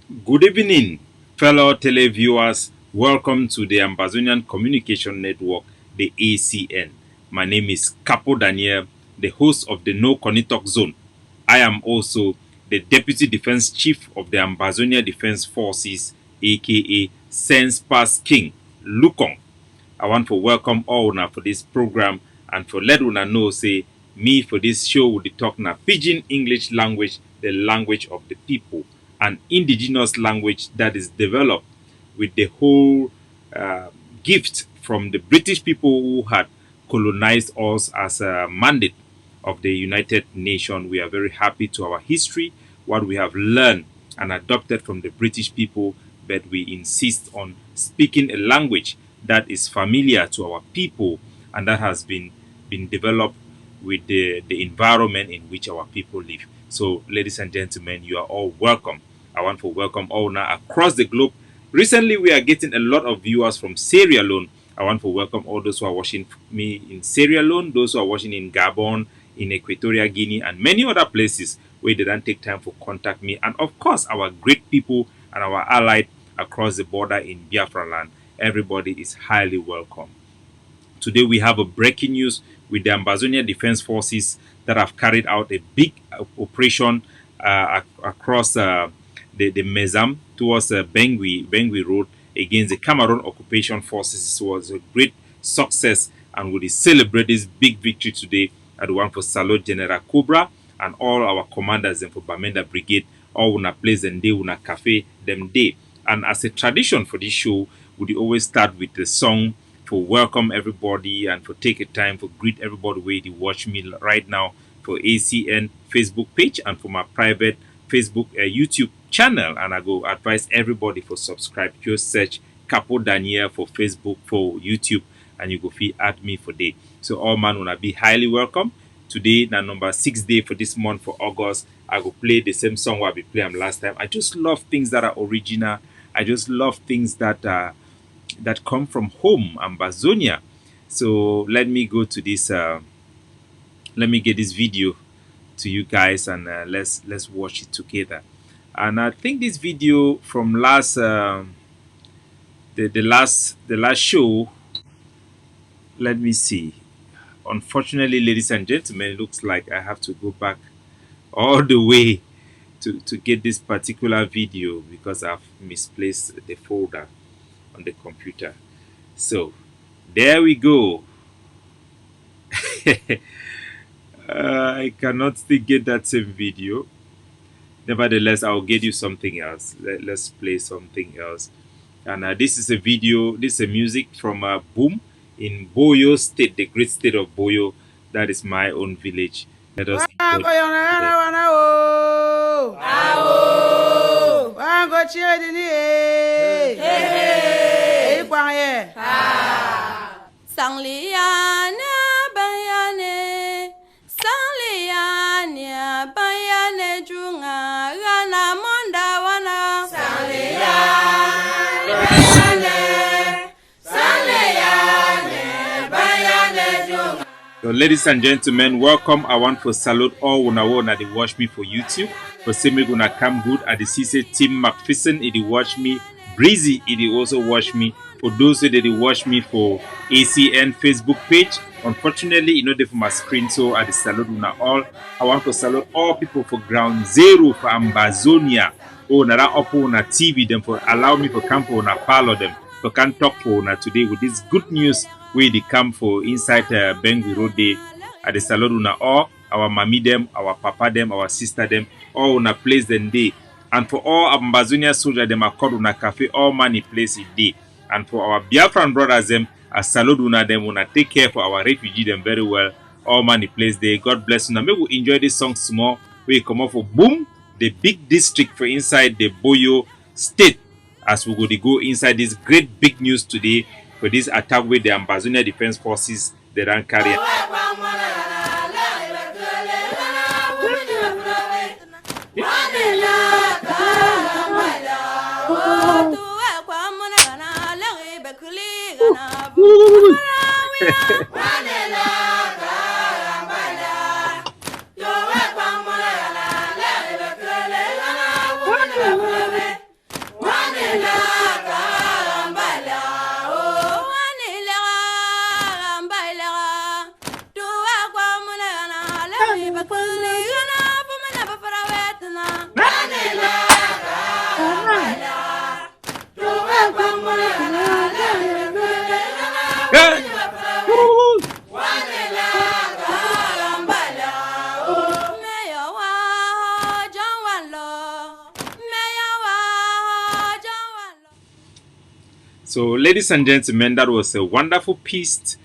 Good evening, fellow televiewers. Welcome to the Ambazonian Communication Network, the ACN. My name is Capo Daniel, the host of the No Konitok Zone. I am also the Deputy Defense Chief of the Ambazonia Defense Forces, aka Sense King, Lukong. I want to welcome all una for this program and for let una know say me for this show will be talking a pidgin English language, the language of the people, an indigenous language that is developed with the whole gift from the British people who had colonized us as a mandate of the United Nations. We are very happy to our history, what we have learned and adopted from the British people, but we insist on speaking a language that is familiar to our people and that has been developed with the environment in which our people live. So, ladies and gentlemen, you are all welcome. I want to welcome all now across the globe. Recently, we are getting a lot of viewers from Sierra Leone. I want to welcome all those who are watching me in Sierra Leone, those who are watching in Gabon, in Equatorial Guinea, and many other places where they don't take time to contact me. And of course, our great people and our allied across the border in Biafra land. Everybody is highly welcome. Today we have a breaking news with the Ambazonia Defense Forces that have carried out a big operation across the Mezam towards Bengui Road against the Cameroon occupation forces. It was a great success and we celebrate this big victory today. I want to salute General Cobra and all our commanders and for Bamenda Brigade, all una place and day una cafe them day. And as a tradition for this show, we always start with the song for welcome everybody and for take a time for greet everybody where they watch me right now for ACN Facebook page and for my private Facebook YouTube channel. And I go advise everybody for subscribe. Just search Capo Daniel for Facebook, for YouTube, and you go feel at me for day. So all man wanna be highly welcome. Today, na number 6 day for this month for August. I go play the same song I be playing last time. I just love things that are original. I just love things that that come from home, Ambazonia. So let me go to this. Let me get this video to you guys and let's watch it together. And I think this video from last the last show. Let me see. Unfortunately, ladies and gentlemen, it looks like I have to go back all the way to get this particular video because I've misplaced the folder on the computer. So there we go. I cannot still get that same video. Nevertheless, I'll get you something else. Let's play something else. And this is a video, this is a music from Boom in Boyo State, the great state of Boyo. That is my own village. Let us So, ladies and gentlemen, welcome. I want to salute all una that watch me for YouTube. For me gonna come good at the CC Tim McPherson, it watch me. Breezy, it also watch me. For those that watch me for ACN Facebook page, unfortunately, you know they for my screen, so I salute una all. I want to salute all people for Ground Zero for Ambazonia. Oh, na up on a TV them for allow me to come for una follow them. So can talk for una today with this good news where they come for inside Bengui Road Day at the salute una all our mommy them, our papa them, our sister them, all una place them day. And for all Ambazonia soldiers them are called una cafe, all money place it day. And for our Biafran brothers them, a salute una them, una take care for our refugee them very well. All money place day. God bless una. May we enjoy this song small. We come off for Boom, the big district for inside the Boyo state. As we go inside this great big news today for this attack with the Ambazonia Defense Forces they ran carry. So, ladies and gentlemen, that was a wonderful piece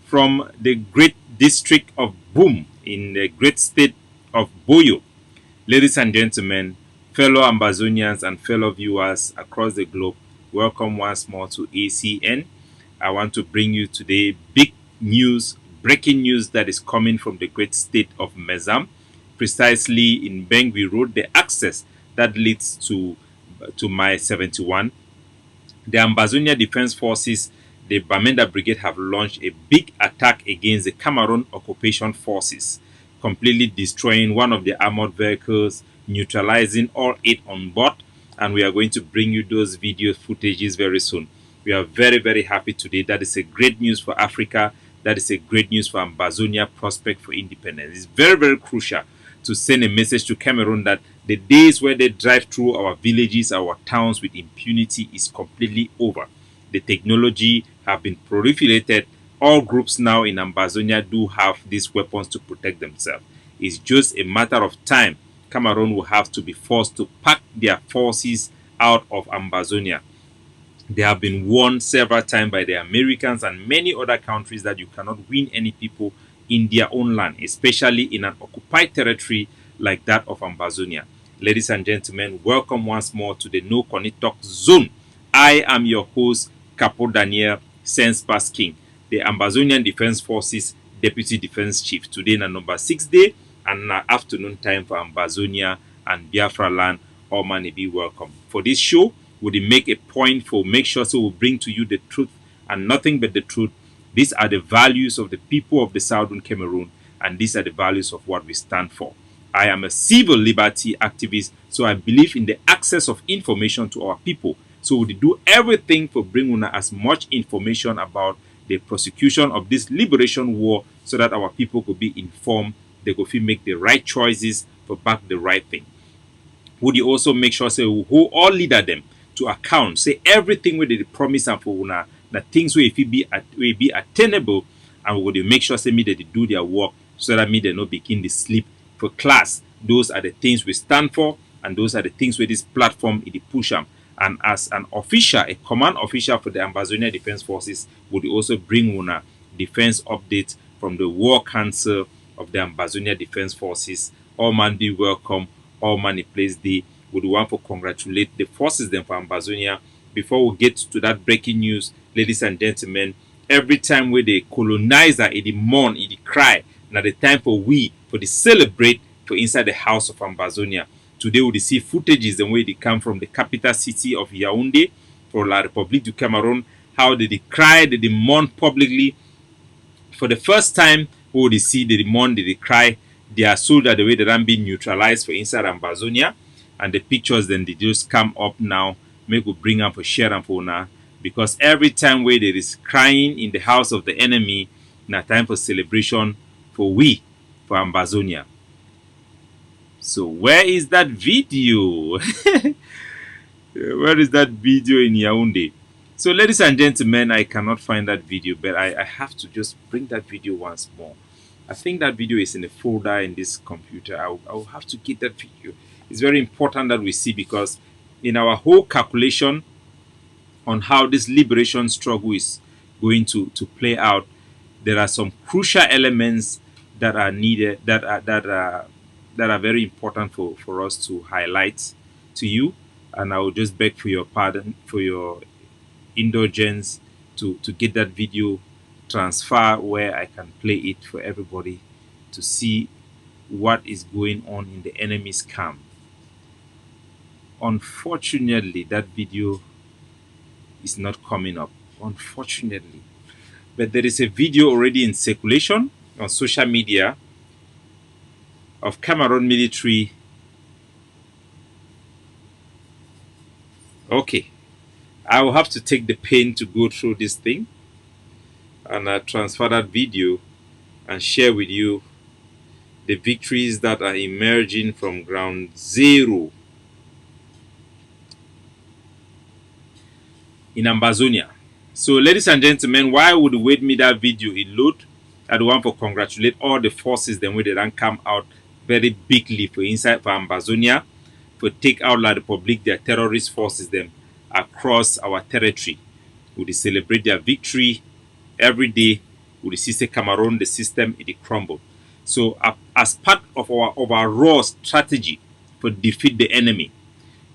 from the great district of Boom in the great state of Boyo. Ladies and gentlemen, fellow Ambazonians and fellow viewers across the globe, welcome once more to ACN. I want to bring you today big news, breaking news that is coming from the great state of Mezam, precisely in Bengui Road, the access that leads to Mile 71. The Ambazonia Defense Forces, the Bamenda Brigade, have launched a big attack against the Cameroon occupation forces, completely destroying one of the armored vehicles, neutralizing all 8 on board, and we are going to bring you those video footages very soon. We are very, very happy today. That is a great news for Africa. That is a great news for Ambazonia prospect for independence. It's very, very crucial to send a message to Cameroon that the days where they drive through our villages, our towns with impunity is completely over. The technology have been proliferated. All groups now in Ambazonia do have these weapons to protect themselves. It's just a matter of time. Cameroon will have to be forced to pack their forces out of Ambazonia. They have been warned several times by the Americans and many other countries that you cannot win any people in their own land, especially in an occupied territory like that of Ambazonia. Ladies and gentlemen, welcome once more to the No Konitok Zone. I am your host, Capo Daniel Senspas King, the Ambazonian Defense Forces Deputy Defense Chief. Today is number 6 day and afternoon time for Ambazonia and Biafra land. All man be welcome. For this show, we make a point for make sure so we bring to you the truth and nothing but the truth. These are the values of the people of the Southern Cameroon, and these are the values of what we stand for. I am a civil liberty activist, so I believe in the access of information to our people. So we do everything for bringing as much information about the prosecution of this liberation war so that our people could be informed, they could make the right choices for back the right thing. Would you also make sure say we hold all leader them to account, say everything where they promise and for una, the things where if it be attainable, and we would make sure say me that they do their work so that me they not begin to sleep for class. Those are the things we stand for, and those are the things where this platform is push them. And as an official, a command official for the Ambazonia Defense Forces, would also bring una defense update from the War Council of the Ambazonia Defense Forces. All man be welcome, all man in place day. Would want to congratulate the forces them for Ambazonia. Before we get to that breaking news, ladies and gentlemen, every time where the colonizer, it mourn, it cry, now the time for we for the celebrate for inside the house of Ambazonia. Today we see footages the way they come from the capital city of Yaoundé for La République du Cameroon, how they cry, they mourn publicly. For the first time, we will see the mourn, they cry, their soldier the way they are being neutralized for inside Ambazonia. And the pictures then they just come up now, make we bring up for share and for now. Because every time where there is crying in the house of the enemy, now time for celebration for we, for Ambazonia. So where is that video? Where is that video in Yaoundé? So ladies and gentlemen, I cannot find that video, but I have to just bring that video once more. I think that video is in a folder in this computer. I will have to get that video. It's very important that we see, because in our whole calculation on how this liberation struggle is going to play out, there are some crucial elements that are needed, that are very important for us to highlight to you. And I will just beg for your pardon, for your indulgence to get that video transfer where I can play it for everybody to see what is going on in the enemy's camp. Unfortunately, that video is not coming up, unfortunately. But there is a video already in circulation on social media of Cameroon military. Okay, I will have to take the pain to go through this thing and transfer that video and share with you the victories that are emerging from ground zero in Ambazonia. So ladies and gentlemen, why would you wait me that video in load? I want to congratulate all the forces then where they don't come out very bigly for inside for Ambazonia, for take out La République, their terrorist forces them across our territory. We celebrate their victory every day. We see say Cameroon, the system, it crumble. So as part of our overall strategy for defeat the enemy,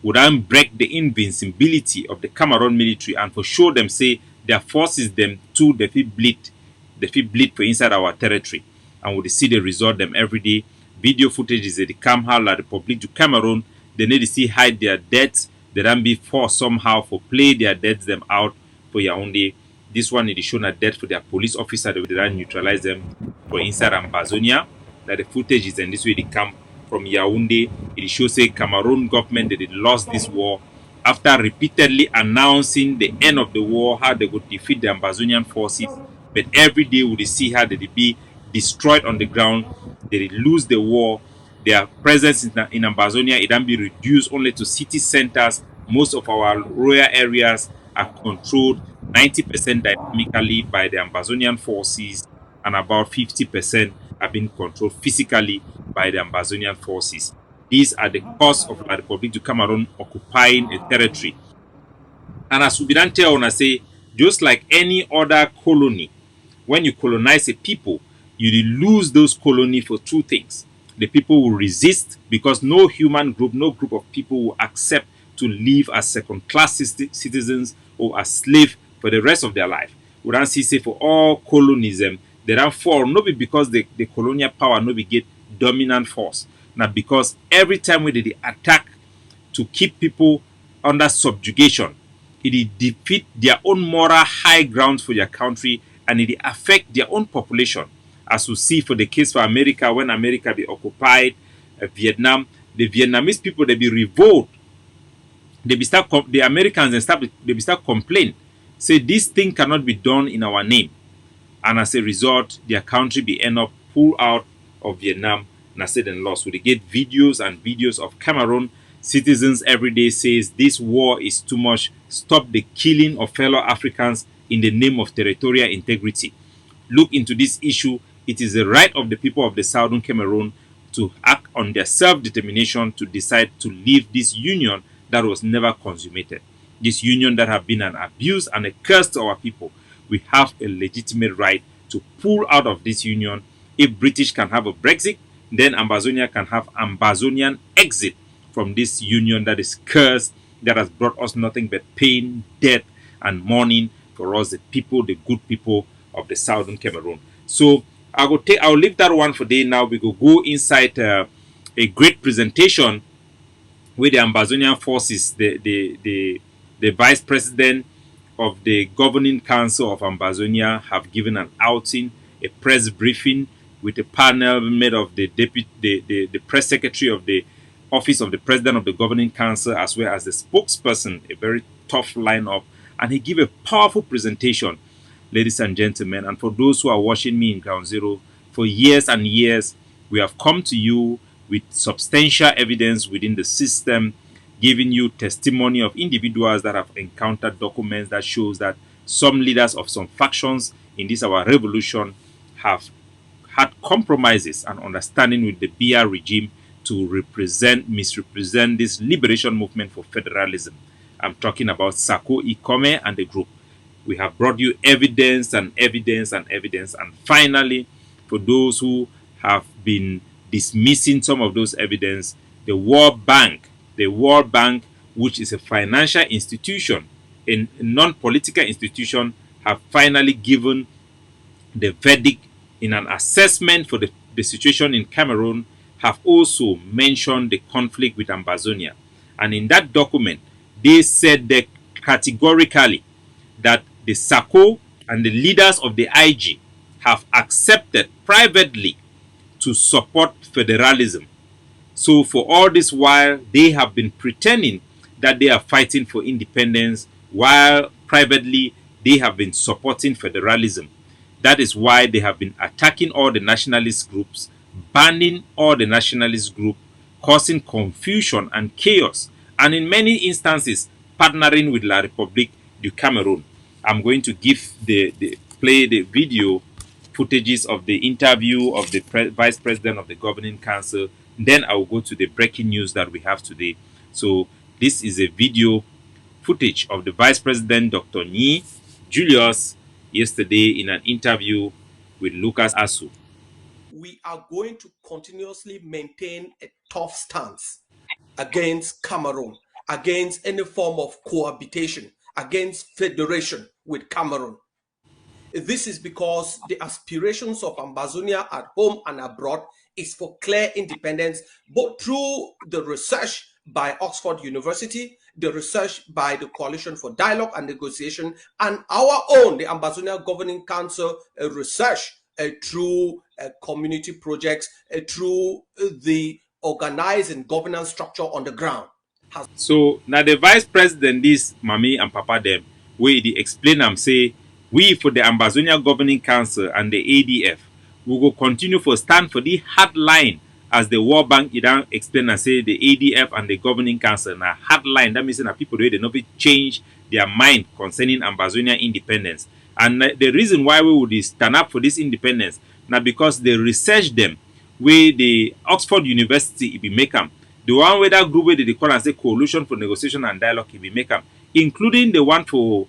would then break the invincibility of the Cameroon military and for show them say their forces them too they fit bleed for inside our territory. And we see the result them every day. Video footage is the Camhal la Republic du Cameroon. They need to see hide their deaths. They then be forced somehow for play their deaths them out for Yaoundé. This one it is shown a death for their police officer. They then neutralize them for inside Ambazonia. That the footage is in this way they come from Yaoundé. It shows a Cameroon government that they lost this war after repeatedly announcing the end of the war, how they would defeat the Ambazonian forces. But every day we see how they be destroyed on the ground, they lose the war. Their presence in Ambazonia it then be reduced only to city centers. Most of our rural areas are controlled 90% dynamically by the Ambazonian forces, and about 50% have been controlled physically by the Ambazonian forces. These are the cause of La Republic du Cameroon occupying a territory. And as we don't tell, say, just like any other colony, when you colonize a people, you lose those colony for two things. The people will resist because no human group, no group of people will accept to live as second-class citizens or as slaves for the rest of their life. We don't see, say, for all colonism, they don't fall, not because the colonial power not be get dominant force. Now, because every time when they attack to keep people under subjugation, it defeat their own moral high grounds for their country and it affect their own population. As we see for the case for America, when America be occupied Vietnam, the Vietnamese people they be revolt. They be start the Americans and start they be start complain, say this thing cannot be done in our name, and as a result, their country be end up pull out of Vietnam. And I said and lost. So they get videos and videos of Cameroon citizens every day says this war is too much. Stop the killing of fellow Africans in the name of territorial integrity. Look into this issue. It is the right of the people of the Southern Cameroon to act on their self-determination to decide to leave this union that was never consummated. This union that have been an abuse and a curse to our people. We have a legitimate right to pull out of this union. If British can have a Brexit, then Ambazonia can have Ambazonian exit from this union that is cursed, that has brought us nothing but pain, death, and mourning for us, the people, the good people of the Southern Cameroon. So I'll leave that one for day now. We go inside a great presentation with the Ambazonian forces, the vice president of the governing council of Ambazonia have given an outing, a press briefing with a panel made of the press secretary of the office of the president of the governing council, as well as the spokesperson, a very tough lineup. And he gave a powerful presentation, ladies and gentlemen. And for those who are watching me in Ground Zero, for years and years, we have come to you with substantial evidence within the system, giving you testimony of individuals that have encountered documents that shows that some leaders of some factions in this our revolution have had compromises and understanding with the BR regime to misrepresent this liberation movement for federalism. I'm talking about Sako Ikome and the group. We have brought you evidence and evidence and evidence. And finally, for those who have been dismissing some of those evidence, the World Bank, which is a financial institution, a non-political institution, have finally given the verdict in an assessment for the situation in Cameroon, have also mentioned the conflict with Ambazonia. And in that document, they said that categorically that the SACO and the leaders of the IG have accepted privately to support federalism. So for all this while, they have been pretending that they are fighting for independence, while privately they have been supporting federalism. That is why they have been attacking all the nationalist groups, banning all the nationalist groups, causing confusion and chaos, and in many instances, partnering with La République du Cameroon. I'm going to play the video footages of the interview of the vice president of the governing council. Then I will go to the breaking news that we have today. So this is a video footage of the vice president, Dr. Nyi, Julius yesterday in an interview with Lucas Asu. We are going to continuously maintain a tough stance against Cameroon, against any form of cohabitation, against federation with Cameroon. This is because the aspirations of Ambazonia at home and abroad is for clear independence, both through the research by Oxford University, the research by the Coalition for Dialogue and Negotiation, and our own, the Ambazonia Governing Council research through community projects, through the organizing governance structure on the ground. So now the vice president, this Mami and Papa them, we they explain and say we for the Ambazonia Governing Council and the ADF, we will continue for stand for the hard line as the World Bank it explain and say the ADF and the Governing Council now hard line. That means that people they not change their mind concerning Ambazonia independence. And the reason why we would stand up for this independence now because they research them where the Oxford University it be make them. The one where that group where they call and say Coalition for Negotiation and Dialogue it be make them, including the one for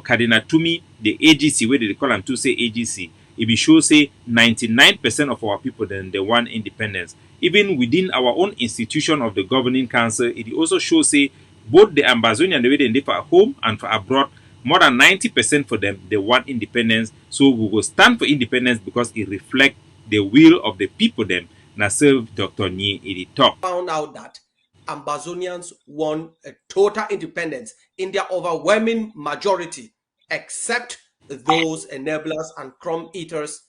Cardinal Tumi, the AGC where they call and to say AGC. It be show say 99% of our people then they want independence. Even within our own institution of the governing council, it also shows say both the Ambazonian the way they live at home and for abroad, more than 90% for them they want independence. So we will stand for independence because it reflects the will of the people them. Na serve Dr. Nyi in talk. Found out that Ambazonians want a total independence in their overwhelming majority, except those enablers and crumb eaters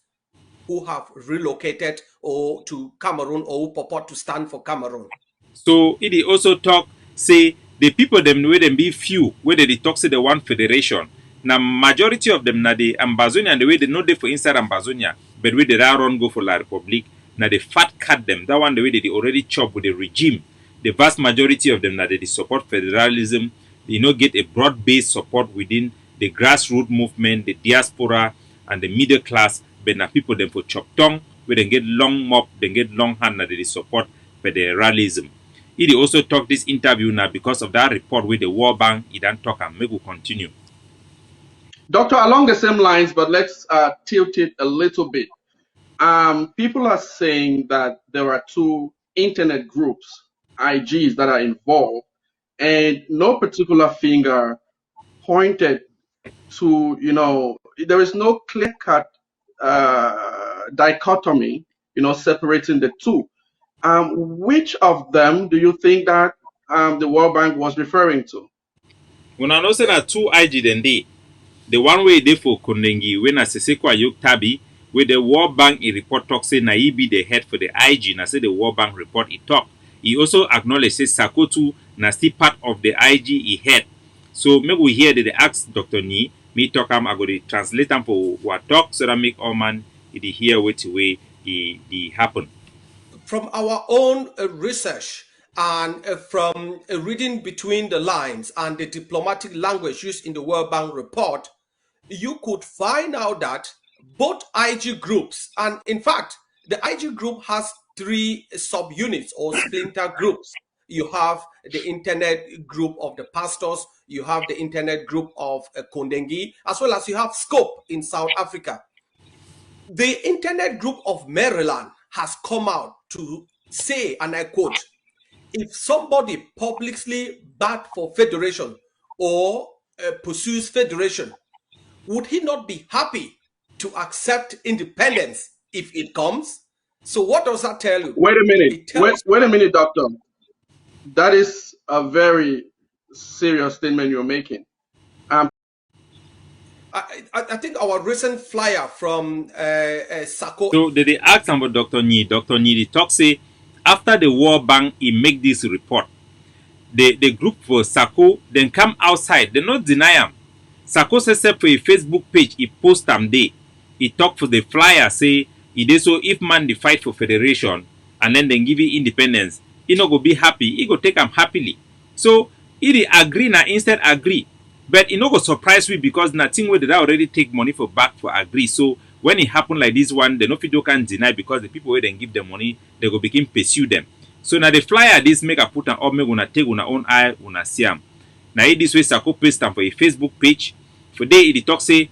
who have relocated or to Cameroon or who purport to stand for Cameroon. So it also talk say the people them where them be few where they talk say the one federation. Now majority of them na the Ambazonia and the way they know they for inside Ambazonia, but where they run go for La Republique. Now they fat cut them. That one the way they already chop with the regime. The vast majority of them now they support federalism. They get a broad-based support within the grassroots movement, the diaspora, and the middle class. But now people them for chop tongue, where they get long mop, they get long hand, now they support federalism. He also talk this interview now because of that report with the World Bank. He don't talk and maybe we'll continue. Doctor, along the same lines, but let's tilt it a little bit. People are saying that there are two internet groups, IGs, that are involved, and no particular finger pointed to, there is no clear-cut dichotomy, separating the two. Which of them do you think that the World Bank was referring to? When I know say that two IG then they, the one way they for Kondengi, when I say Ayuk Tabi, where the World Bank report talk say na he be the head for the IG, na say the World Bank report he talk. He also acknowledged say Sakotu na still part of the IG he head. So maybe we hear that they ask Dr. Nyi, me talk I go to translate them for what talk so that make all man he hear which way he happen. From our own research and from reading between the lines and the diplomatic language used in the World Bank report, you could find out that both IG groups, and in fact, the IG group has three subunits or splinter groups. You have the internet group of the pastors, you have the internet group of Kondengi, as well as you have Scope in South Africa. The internet group of Maryland has come out to say, and I quote, if somebody publicly backed for federation or pursues federation, would he not be happy to accept independence if it comes? So what does that tell you? Wait a minute. Wait a minute, doctor. That is a very serious statement you're making. I think our recent flyer from Sako. So they ask about Dr. Nyi. Dr. Nyi they talk say after the World Bank he make this report, the group for Sako then come outside. They not deny him. Sako says for a Facebook page he post them day. He talk for the flyer say he did so if man they fight for federation and then give you independence, he not go be happy. He go take them happily. So he agree now instead agree. But it no go surprise me because nothing where they already take money for back for agree. So when it happen like this one, the no video can deny because the people where they give them money, they go begin pursue them. So now the flyer this make a put an up make una take una own eye una see am. Now this way Sako paste them for a Facebook page. For they it talk say,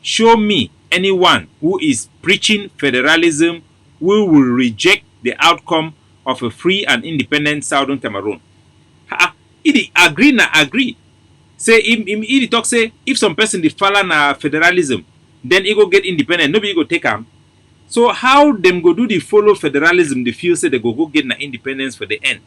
show me anyone who is preaching federalism who will reject the outcome of a free and independent Southern Cameroon. It agree na agree. Say it talk say if some person dey follow na federalism, then he go get independent. Nobody go take him. So how them go do the follow federalism? They feel say they go get na independence for the end.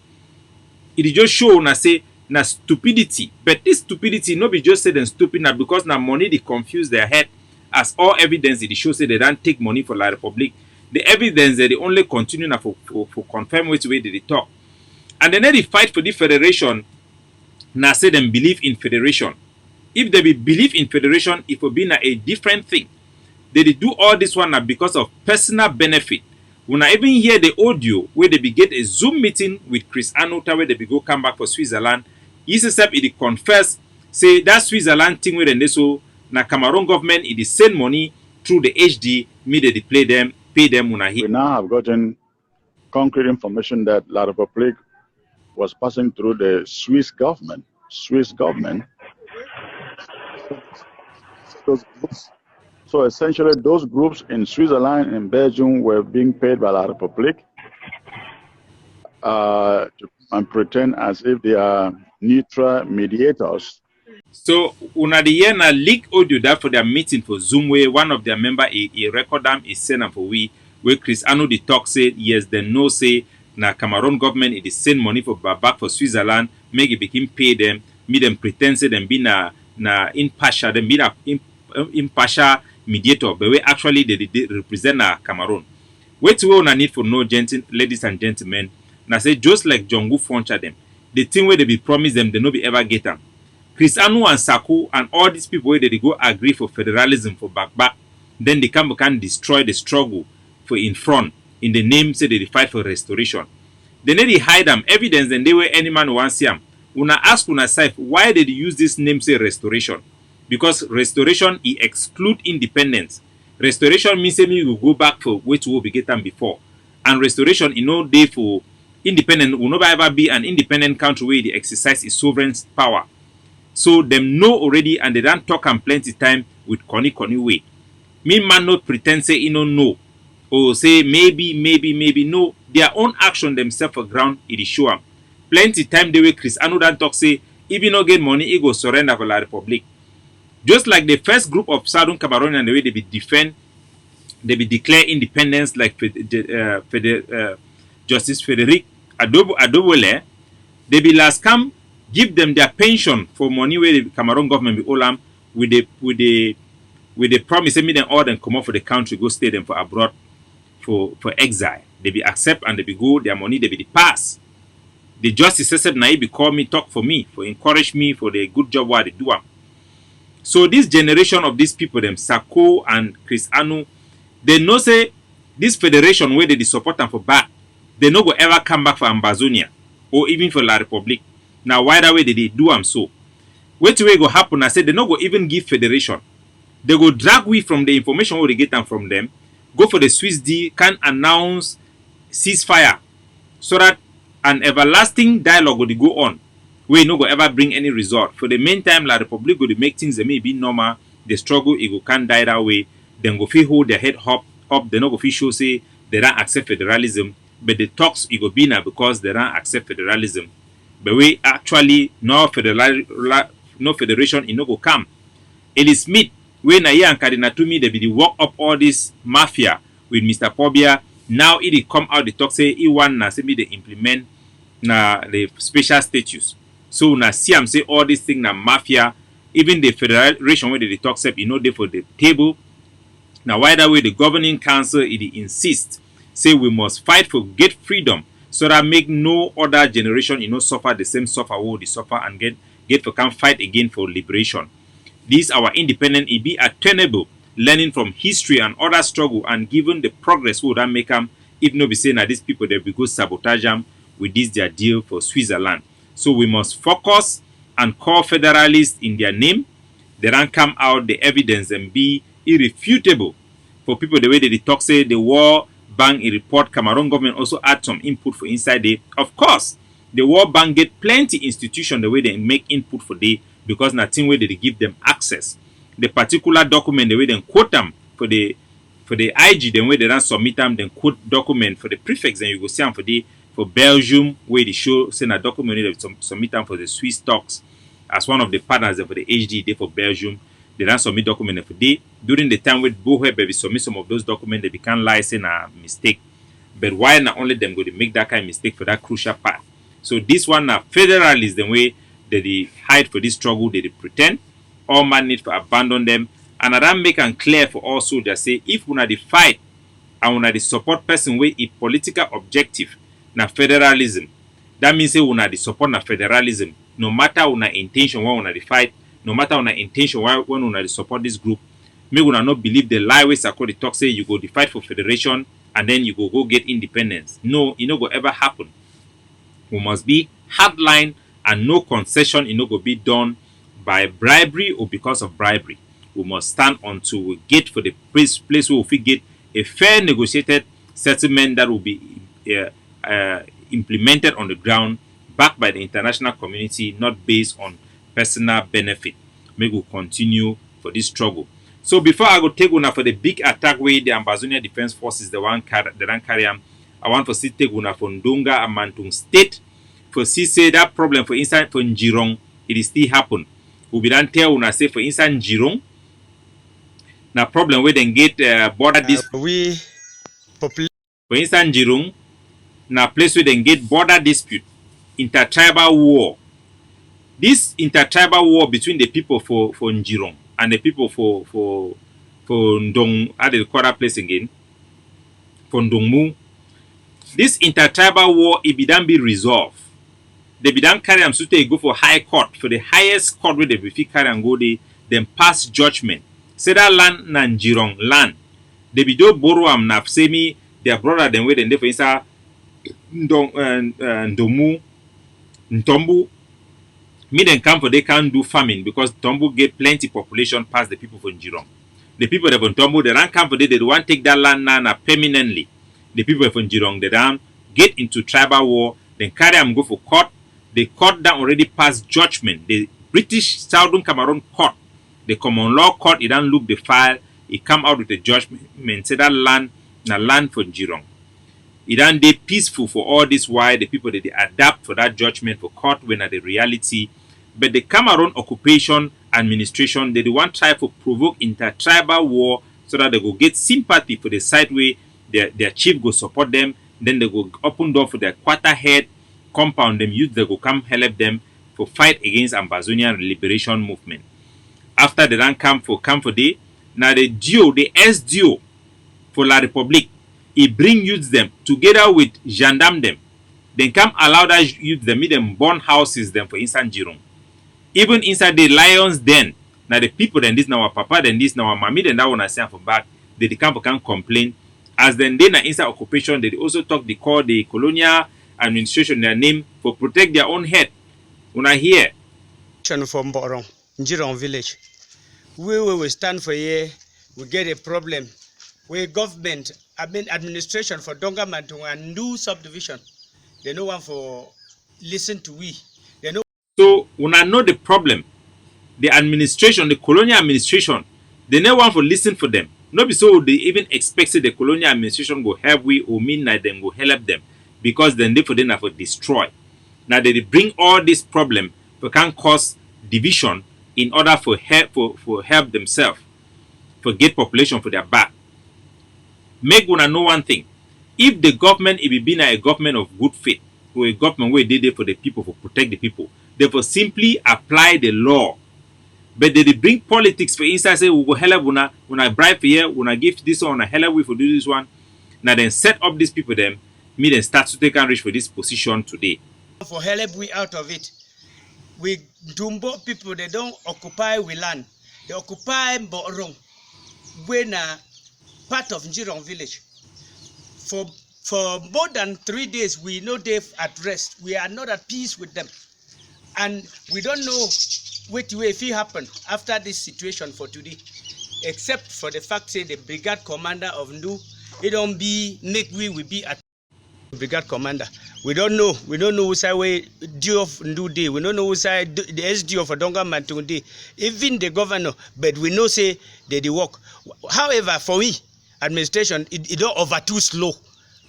It just show na say na stupidity. But this stupidity no be just say them stupid na because na money they confuse their head. As all evidence it show say they don't take money for La Republic. The evidence that they only continue na for confirm which way they talk. And then they fight for the federation. Now say them believe in federation. If they believe in federation, it will be a different thing. They do all this one now because of personal benefit. When I even hear the audio where they be get a Zoom meeting with Chris Anota where they be go come back for Switzerland, ESSF it confess say that Switzerland thing where they so na Cameroon government it is send money through the HD, me they pay them when I hear. We now have gotten concrete information that La Republique was passing through the Swiss government. So essentially, those groups in Switzerland and Belgium were being paid by La Republique and pretend as if they are neutral mediators. So una the year na leak audio that for their meeting for Zoom where one of their member he record them is send them for we where Chris Ano the talk say yes they know say na Cameroon government it is send money for back for Switzerland make it begin pay them me them pretend say them be na impartial them be na impartial mediator but we actually they represent na Cameroon. Wait we una need for no ladies and gentlemen na say just like Jongu Foncha them the thing where they be promise them they no be ever get them. Chris Anu and Saku and all these people where they go agree for federalism for back, then they can destroy the struggle for in front in the name say they fight for restoration. Then they hide them evidence then they were any man wants them. Una ask una self why did they use this name say restoration? Because restoration it exclude independence. Restoration means say you will go back for which will be get them before. And restoration in no day for independent will never ever be an independent country where they exercise its sovereign power. So them know already and they don't talk and plenty time with Connie way. Me man not pretend say you don't know. Or say maybe no. Their own action themselves for ground it is show them. Plenty time they way Chris Anu don't talk say if you no get money he go surrender for La Republic. Just like the first group of Southern Cameroonians the way they be declare independence like Justice Frederick Adobole, they be last come give them their pension for money where the Cameroon government be owe them with the promise say me them all them come out for the country go stay them for abroad for exile. They be accept and they be go their money they be the pass. The justice said na be call me talk for me for encourage me for the good job what they do. So this generation of these people them Sako and Chris Anu they know say this federation where they support them for back they no go ever come back for Ambazonia or even for La Republique. Now why that way they do am so? Wait way go happen I said they no go even give federation. They go drag we from the information where they get them from them, go for the Swiss D can announce ceasefire so that an everlasting dialogue will go on. We no go ever bring any result. For the meantime, La Republique go to make things that may be normal. The struggle it go can't die that way. Then go feel hold their head up. They no go feel show say they don't accept federalism. But the talks it go be now because they don't accept federalism. But we actually no federation it no go come. Ellie Smith, when na and Kadinatumi they be the work up all this mafia with Mr. Pobia. Now it come out the talk say E1 na say me they implement na the special status. So na see am say all these things na mafia. Even the federation where they talk say you know they for the table. Now why that way the governing council it insist say we must fight for get freedom so that make no other generation suffer the same suffer what they suffer and get for come fight again for liberation. This our independent it be attainable learning from history and other struggle and given the progress would that make them if no be saying that these people they be go sabotage them with this their deal for Switzerland. So we must focus and call federalists in their name. They don't come out the evidence and be irrefutable for people the way they talk say the World Bank a report Cameroon government also add some input for inside there. Of course, the World Bank get plenty institution the way they make input for day because nothing way they give them access. the particular document the way they quote them for the IG, then way they don't submit them, then quote document for the prefix, and you go see them for Belgium, where they show send a document they submit them for the Swiss talks as one of the partners for the HD they for Belgium. They don't submit document for day during the time with Bohe baby submit some of those documents, they become license a mistake. But why not only them go to make that kind of mistake for that crucial part? So this one now federalists the way that they hide for this struggle, they pretend all man need to abandon them. And I don't make them clear for all soldiers say if una the fight and una the support person with a political objective na federalism, that means say una the support na federalism no matter una intention when una the fight, no matter una intention when una the support this group. May una not believe the lie wey Sarkozy talk say you go the fight for federation and then you go get independence. No, it no go ever happen. We must be hardline and no concession. It no go be done by bribery or because of bribery. We must stand until we get for the place where we get a fair negotiated settlement that will be implemented on the ground, backed by the international community, not based on personal benefit. May we continue for this struggle. So before I go take una for the big attack way the Ambazonia Defense Forces the one carry am, I want to see take una for Ndonga and Mantung State for see say that problem for inside for Njirong it is still happen. We be done tell una say for inside Njirong na problem where they get border dispute. For inside Njirong na place where they get border dispute, intertribal war. This intertribal war between the people for Njirong and the people for Ndong, how they call that place again? For Ndongmu. This intertribal war, it be done be resolved. They be done carry them so they go for high court, for the highest court where they be carry and go they then pass judgment. Say that land na Njirong land. They be do borrow am na say me their brother then where they for inside Ndomu, Ntombu. Me then come for they can't do farming because Tombu get plenty population past the people for Njirong. The people that from Tombu they don't come for they don't want to take that land now permanently. The people from Njirong they don't get into tribal war, then carry them go for court. The court that already passed judgment. The British Southern Cameroon court, the common law court, it don't look the file, it come out with a judgment, say that land na land for Njirong. It don't be peaceful for all this while the people that they adapt for that judgment for court when at the reality. But the Cameroon occupation administration, they want try to provoke intertribal war so that they go get sympathy for the side way their chief go support them. Then they go open door for their quarter head, compound them, youth they go come help them for fight against Ambazonian liberation movement. After they don't come for day, now the duo, the SDO for La Republique, it bring youth them together with gendarme them. Then come allow that youth them, meet them burn houses them for inside Njirong. Even inside the lions den, now the people then this now our papa then this now our mommy then that one I say for back, they come complain. As then they na inside occupation, they also talk they call the colonial administration their name for protect their own head. Una hear. From Borong, Njirong village. We will stand for here, we get a problem. We government, administration for Donga Mantung and new subdivision. They no one for listen to we. They know. So when I know the problem, the administration, the colonial administration, they no one for listen for them. Not be so they even expected the colonial administration go help we or mean that them go help them because then they for them have to destroy. Now they bring all this problem but can cause division in order for help themselves, for get population for their back. Make una know one thing. If the government it be been a government of good faith or a government where they there for the people, for protect the people, they for simply apply the law. But they bring politics for inside say we go help una bribe here, una give this one, una help we for do this one. Now then set up these people them, me then start to take and reach for this position today. For help we out of it. We Dumbo people they don't occupy we land. They occupy Borong. When part of Njirong village. For more than 3 days, we know they've at rest. We are not at peace with them. And we don't know what will happen after this situation for today. Except for the fact say the brigade commander of Ndu, it don't be make we will be at brigade commander. We don't know who side way due of Ndude. We don't know who side the SDO of Donga Mantunde. Even the governor, but we know say they work. However, for we administration, it don't over too slow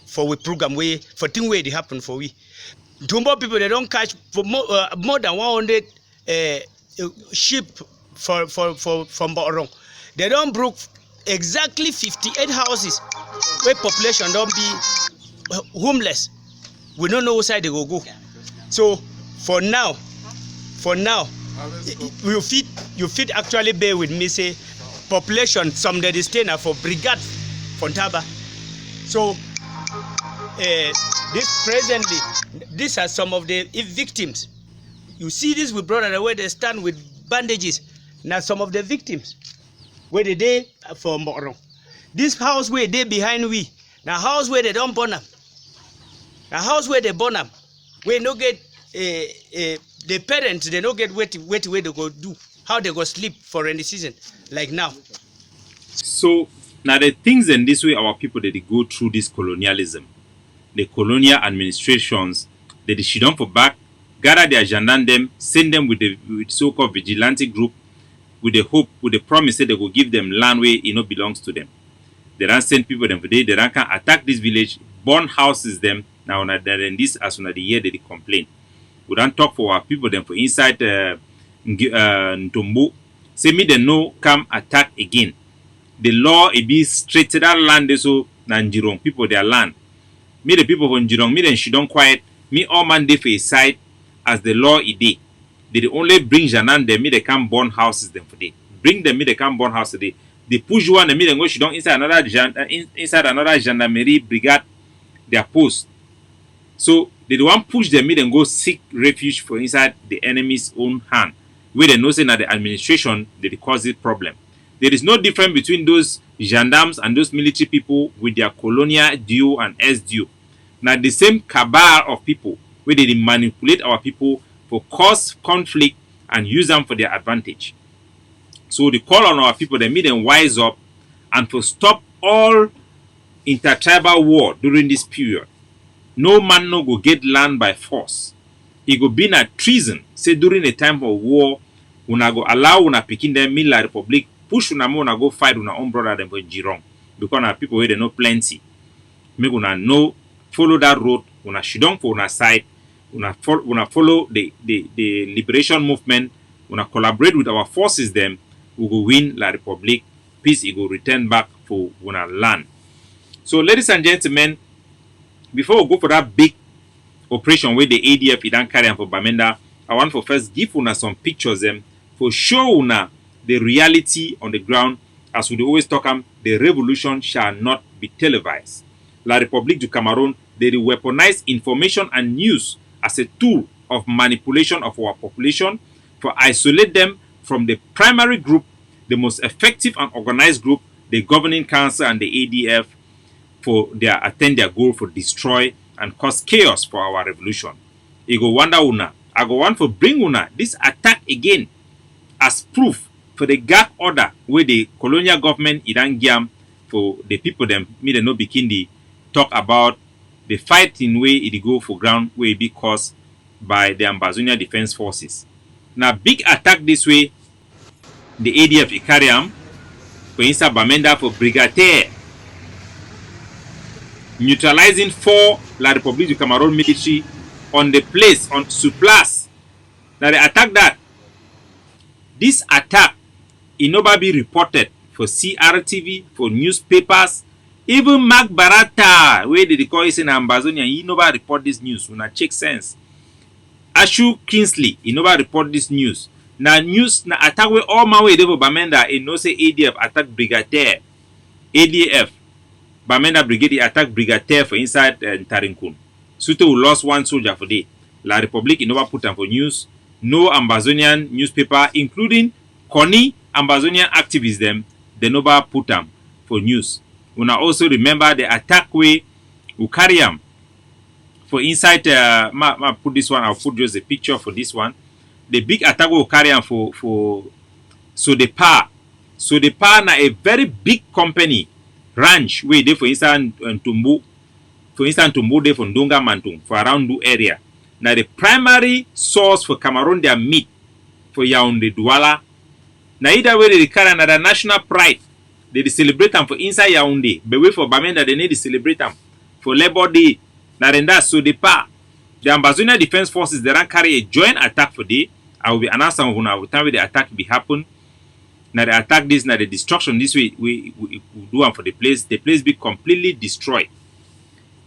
for we program way for thing way they happen for we. Dumbo people they don't catch for more than 100 sheep from Borong. They don't broke exactly 58 houses where population don't be homeless. We don't know what side they go. So for now, you fit actually bear with me say population some that is staying for brigade Fontaba. So this presently, these are some of the victims. You see this with brother the way they stand with bandages. Now some of the victims where they day from Borong. This house where they behind we. Now house where they don't burn them. Now house where they burn them. We no get the parents they no get where they go do. How they go sleep for any season like now. So now the things in this way our people that they go through this colonialism. The colonial administrations, they sit down for back, gather their gendarme them, send them with so-called vigilante group, with the hope, with the promise that they will give them land where it belongs to them. They don't send people them for day, they don't can attack this village, burn houses them. Now in this as soon as the year they complain. We don't talk for our people them for inside Ntombo. Say me they no come attack again. The law it be straight to that land so Nanjirong people their land. Me the people from Jirong, me then she don't quiet. Me all man dey for a side as the law it dey. They only bring Janan them, me they can burn houses them for day. Bring them, me they can burn houses today. They push one, and me then go she don't inside another gendarmerie brigade their post. So they don't want push them, me then go seek refuge for inside the enemy's own hand. Where they know say that the administration they cause it problem. There is no difference between those gendarmes and those military people with their colonial due and SDU. Now the same cabal of people where they manipulate our people for cause conflict and use them for their advantage. So they call on our people, they make them wise up and to stop all intertribal war during this period. No man no go get land by force. It go be a treason. Say during a time of war, una go allow una pikin them Mila Republic push una mo una go fight una own brother them for Jirong because our people where they know plenty. Make una know follow that road. Una shidong for una side. Una follow the liberation movement. Una collaborate with our forces. Them we go win La Republic. Peace. It go return back for una land. So, ladies and gentlemen, before we go for that big operation where the ADF it don't carry on for Bamenda, I want to first give una some pictures them for show una the reality on the ground. As we always talk, the revolution shall not be televised. La République du Cameroon, they weaponize information and news as a tool of manipulation of our population for isolate them from the primary group, the most effective and organized group, the governing council and the ADF, for their attain their goal for destroy and cause chaos for our revolution. I go wonder una, I go want to bring una this attack again as proof for the gag order where the colonial government Iran giam for the people them me they no begin the talk about the fighting way it go for ground where it be caused by the Ambazonian Defense Forces. Now big attack this way, the ADF Ikariam for inside Bamenda for Brigadier, neutralizing 4 La République du Cameroon military on the place on Suplas. Now they attack that. This attack it never be reported for CRTV, for newspapers, even Mark Barata, where they call it in Ambazonia, he never report this news. When I check sense. Ashu Kingsley, he never report this news. Now news na attack where all my way over Bamenda, it no say ADF attack Brigadier. ADF Bamenda Brigade attack Brigadier for inside Tarinkun. Suto we lost 1 soldier for day. La République never put them for news. No Ambazonian newspaper, including Koni Ambazonian activists, them they never put them for news. Una also remember the attack way we carry them for inside. Ma put this one. I'll put just a picture for this one. The big attack we carry them for Sodepa. Sodepa na a very big company ranch where they for inside Ntombo for instance, to Mode for Ndunga Mantung, for around the area. Now, the primary source for Cameroon, their meat for Yaoundé Douala. Now, either way, they carry another national pride. They celebrate them for inside Yaoundé. But wait for Bamenda, they need to celebrate them for Labor Day. Now, then that's so the Ambazonia Defense Forces, they don't carry a joint attack for day. I will be announcing when the time where the attack will happen. Now, the attack this, now the destruction this way, we do one for the place be completely destroyed.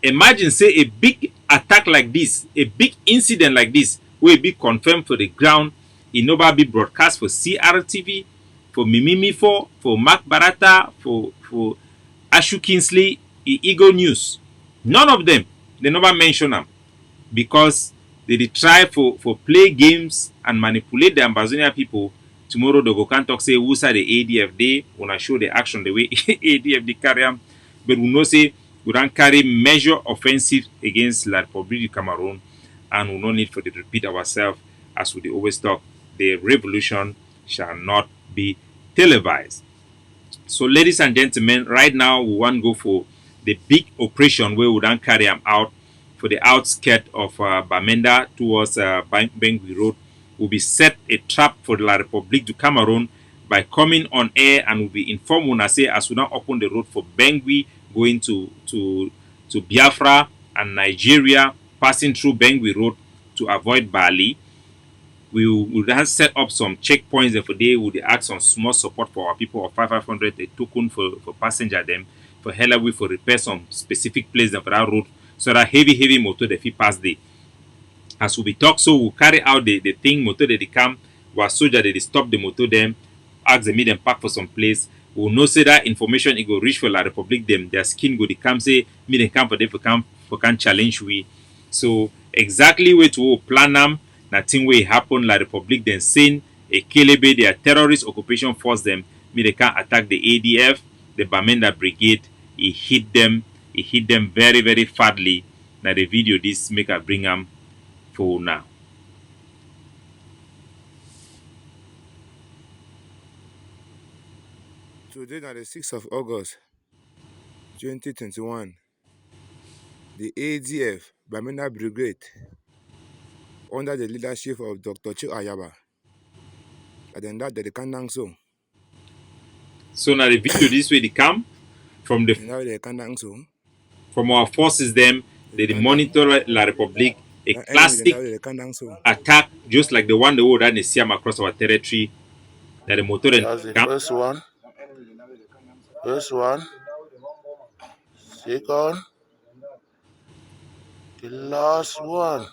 Imagine, say, a big attack like this, a big incident like this, will be confirmed for the ground. It never be broadcast for CRTV, for Mimimifo, for Mark Barata, for Ashu Kingsley, Eagle News. None of them, they never mention them because they try for play games and manipulate the Ambazonia people. Tomorrow they go can talk say who's the ADF they wanna show the action the way ADF they carry them, but we know say we don't carry measure offensive against La Republique du Cameroon, and we no need for to repeat ourselves as we always talk. The revolution shall not be televised. So, ladies and gentlemen, right now we want to go for the big operation where we don't carry them out for the outskirt of Bamenda towards Bangui Road. Will be set a trap for La Republique du Cameroon by coming on air and will be informed when I say as we now open the road for Bangui going to Biafra and Nigeria, passing through Bangui Road to avoid Bali. We will then set up some checkpoints there for day. We will ask some small support for our people of 500 a token for passenger them for hella for repair some specific place for that road so that heavy motor they fit pass there. As we talk, so we'll carry out the thing motor they come while soldier they stop the motor them, ask them them park for some place. We'll know say that information it go reach for La Republique them, their skin go they come say me they come for them for can challenge we. So exactly where to plan them, nothing will happen. La Republique then send a Kelebe, their terrorist occupation force them, me they can attack the ADF, the Bamenda Brigade, he hit them very, very badly. Now the video this make I bring them for now. Today, on the 6th of August, 2021, the ADF Bamenda Brigade, under the leadership of Dr. Chu Ayaba, and then that the Kandang Song. So now the video this way they come from the Now the Kandang Song. From our forces them, they monitor La Republique, a classic attack just like the one they would run Siam across our territory. That the motor and that's the first one. Second, the last one.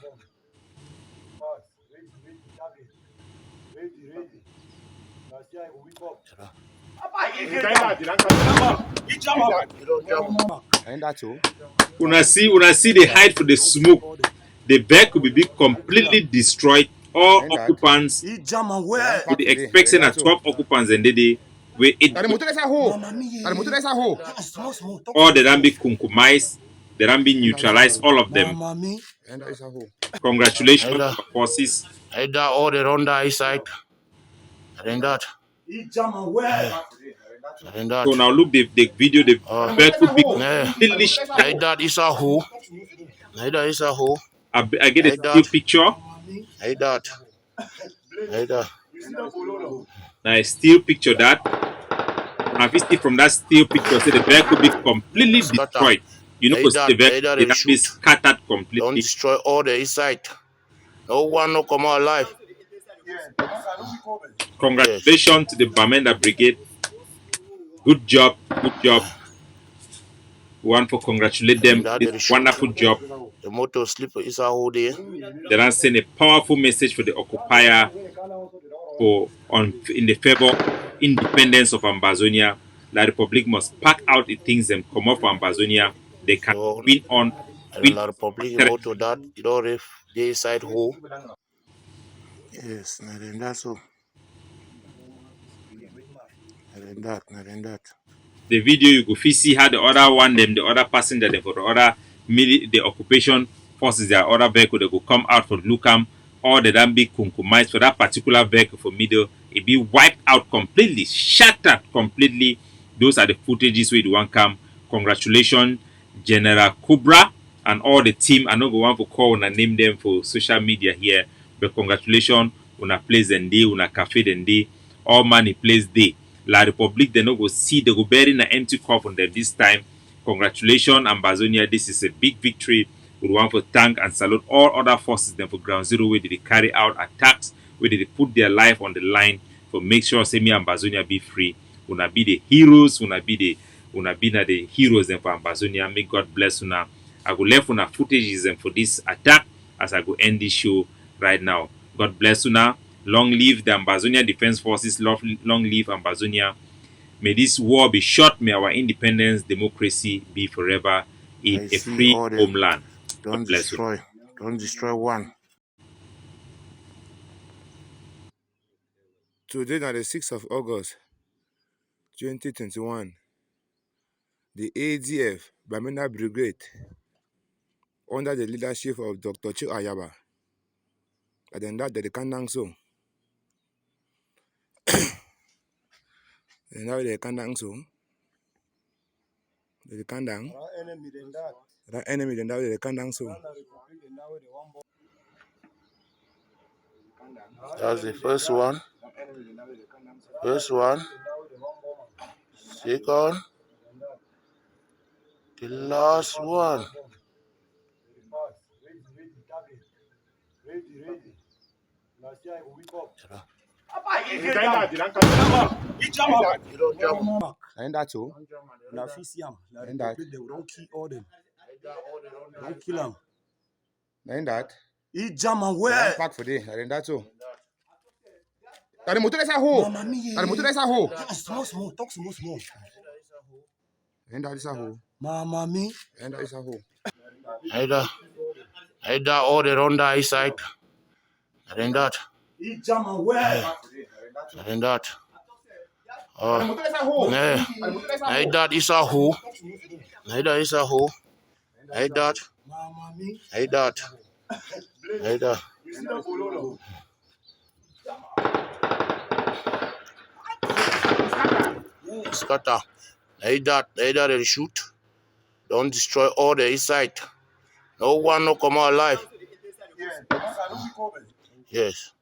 And that's all. When I see the height for the smoke, the bag could be completely destroyed. All occupants, with the expectation at 12 occupants and they were all the damn be compromised, the damn be neutralized, all of them. Congratulations to the forces. All the Ronda side. And that. So now look the video, the bag could be completely that is a hole. That is a hole. I get a still picture. Now I still picture that. And if you see from that still picture, say the bag could be completely destroyed. You know, because the bag be scattered completely. Don't destroy all the inside. No one no come out alive. Congratulations to the Bamenda Brigade. Good job. We want to congratulate them. It's wonderful job. The motor slipper is a whole day. They are sending a powerful message for the occupier in the favor independence of Ambazonia. La Republique must pack out the things and come off Ambazonia. They can win on. La Republique motor that you don't have the inside hole. Yes, not in that so. Not in that. The video you go see how the other one them, the other passenger them for the other the occupation forces their other vehicle they go come out for Lucam, or the damn big compromise for that particular vehicle for middle, it be wiped out completely, shattered completely. Those are the footages where the one come. Congratulations, General Kubra and all the team. I no go want to call and name them for social media here, but congratulations, una place and day, una cafe and day, all money place day. La Republic they no go see, they go bury in an empty coffin them this time. Congratulations, Ambazonia. This is a big victory. We want to thank and salute all other forces them for ground zero where they carry out attacks, where they put their life on the line for make sure Semi Ambazonia be free. Una be the heroes, una be the heroes them for Ambazonia. May God bless una. I go left una footages and for this attack as I go end this show right now. God bless una. Long live the Ambazonia Defense Forces. Long live Ambazonia. May this war be short. May our independence, democracy be forever in I a see free all them. homeland. God Don't bless you. destroy. Don't destroy one. Today, on the 6th of August, 2021, the ADF Bamina Brigade, under the leadership of Dr. Chu Ayaba, and then that the Kandang Song, and now the Kandang Song, the Kandang, that enemy, then now the Kandang Song. That's the first one. First one. Second. The last one. And that's all. And that. They don't kill all them. Don't kill them. And that. He jam and One where? pack for day. And that's all. And the motor is a hole. Mama me. And the motor is a hole. Small. Talk small. And that is a hole. Mama me. And that is a hole. Either all the on the side. And then that. He jam and where? And then that. Either is a hole. Either is a hole. Either. Mama me. Either. Either. Scatter. Either they shoot. Don't destroy all the inside. No one no come out alive. Yes.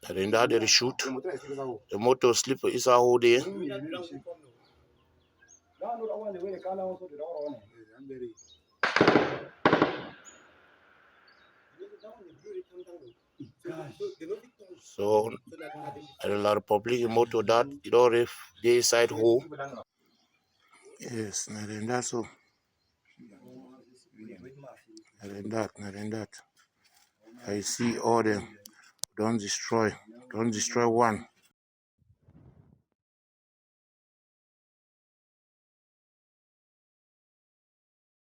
And then that they shoot. The motor slip is a whole day. So a lot of public motor that you know if they side hole. Yes, and then that's all. And then that. I see all them. Don't destroy one.